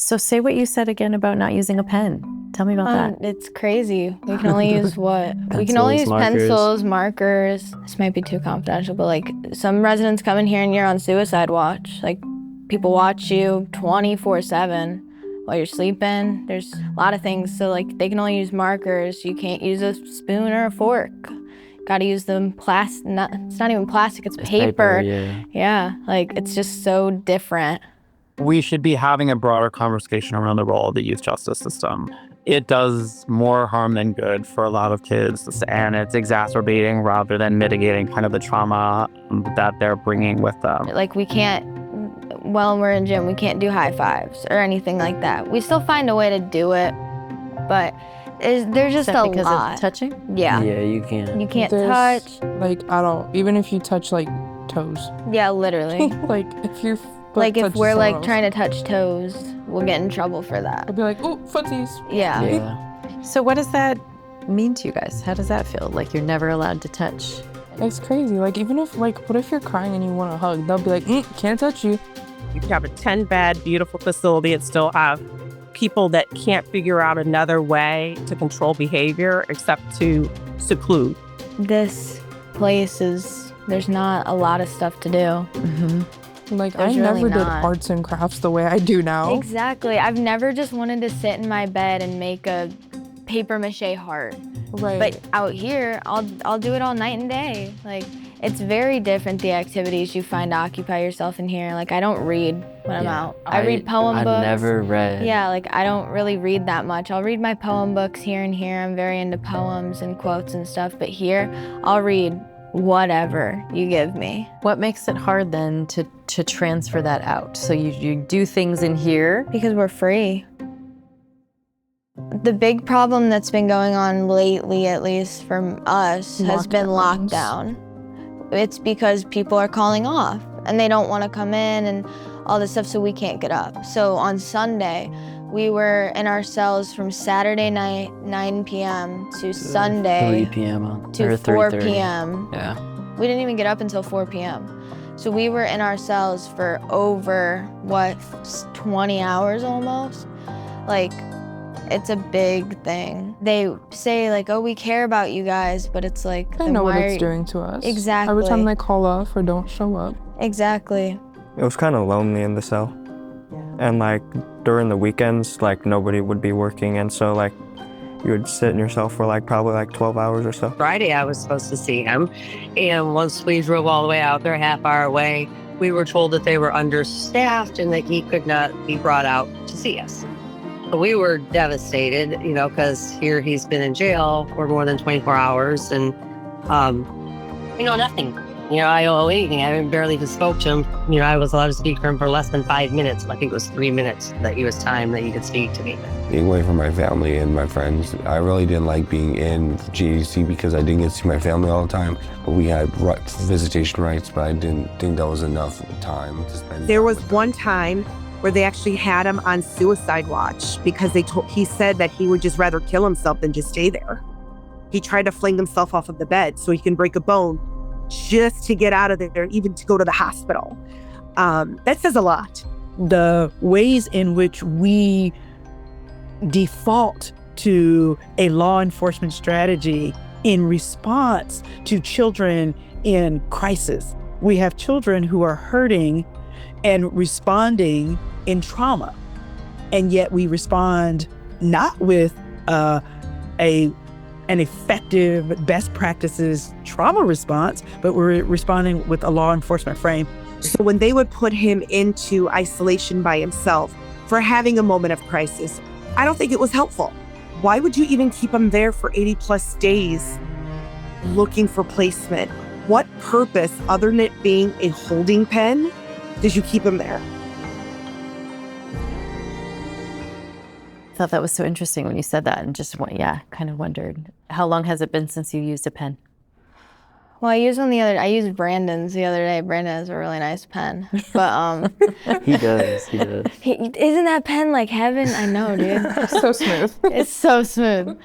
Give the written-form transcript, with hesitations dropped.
So say what you said again about not using a pen. Tell me about that. It's crazy. We can only use what? Pencils, we can only use markers. pencils, markers. This might be too confidential, but like some residents come in here and you're on suicide watch. Like people watch you 24/7 while you're sleeping. There's a lot of things. So like they can only use markers. You can't use a spoon or a fork. Gotta use them it's not even plastic, it's paper. Yeah, like it's just so different. We should be having a broader conversation around the role of the youth justice system. It does more harm than good for a lot of kids, and it's exacerbating rather than mitigating kind of the trauma that they're bringing with them. Like we can't, while we're in gym, we can't do high fives or anything like that. We still find a way to do it, but there's just a because lot. of touching? Yeah. Yeah, you can't. You can't touch. Like, even if you touch like toes. Yeah, literally. Like if you're like if we're like trying to touch toes, we'll get in trouble for that. I'll be like, oh, footsies. Yeah. So what does that mean to you guys? How does that feel? Like you're never allowed to touch? It's crazy. Like even if what if you're crying and you want a hug? They'll be like, can't touch you. You can have a 10-bed, beautiful facility and still have people that can't figure out another way to control behavior except to seclude. This place there's not a lot of stuff to do. Mm-hmm. Like There's I really never did not. arts and crafts the way I do now. Exactly. I've never just wanted to sit in my bed and make a paper mache heart. Right. But out here, I'll do it all night and day. Like it's very different, the activities you find to occupy yourself in here. Like I don't read when I'm out. I read poem books. I never read. Yeah, like I don't really read that much. I'll read my poem books here and here. I'm very into poems and quotes and stuff, but here I'll read whatever you give me. What makes it hard then to transfer that out? So you do things in here? Because we're free. The big problem that's been going on lately, at least from us, has been lockdown. It's because people are calling off and they don't want to come in and all this stuff, so we can't get up. So on Sunday, we were in our cells from Saturday night, 9 p.m. to Sunday 3 p.m. to 4 p.m. Yeah. We didn't even get up until 4 p.m. So we were in our cells for over, 20 hours almost? Like, it's a big thing. They say like, oh, we care about you guys, but it's like, I know what it's doing to us. Exactly. Every time they call off or don't show up. Exactly. It was kind of lonely in the cell. And like during the weekends, like nobody would be working, and so like you would sit in your cell for like probably like 12 hours or so. Friday I was supposed to see him, and once we drove all the way out there, a half hour away, we were told that they were understaffed and that he could not be brought out to see us. So we were devastated, because here he's been in jail for more than 24 hours and, nothing. I don't owe anything. I barely even spoke to him. I was allowed to speak for him for less than 5 minutes. I think it was 3 minutes that he was time that he could speak to me. Being away from my family and my friends, I really didn't like being in GAC because I didn't get to see my family all the time. But we had visitation rights, but I didn't think that was enough time to spend. There was one time where they actually had him on suicide watch because he said that he would just rather kill himself than just stay there. He tried to fling himself off of the bed so he can break a bone just to get out of there, even to go to the hospital. That says a lot. The ways in which we default to a law enforcement strategy in response to children in crisis. We have children who are hurting and responding in trauma, and yet we respond not with an effective best practices trauma response, but we're responding with a law enforcement frame. So when they would put him into isolation by himself for having a moment of crisis, I don't think it was helpful. Why would you even keep him there for 80 plus days looking for placement? What purpose, other than it being a holding pen, did you keep him there? I thought that was so interesting when you said that, and just kind of wondered, how long has it been since you used a pen? Well, I used Brandon's the other day. Brandon has a really nice pen, but He does. isn't that pen like heaven? I know, dude. So smooth. It's so smooth.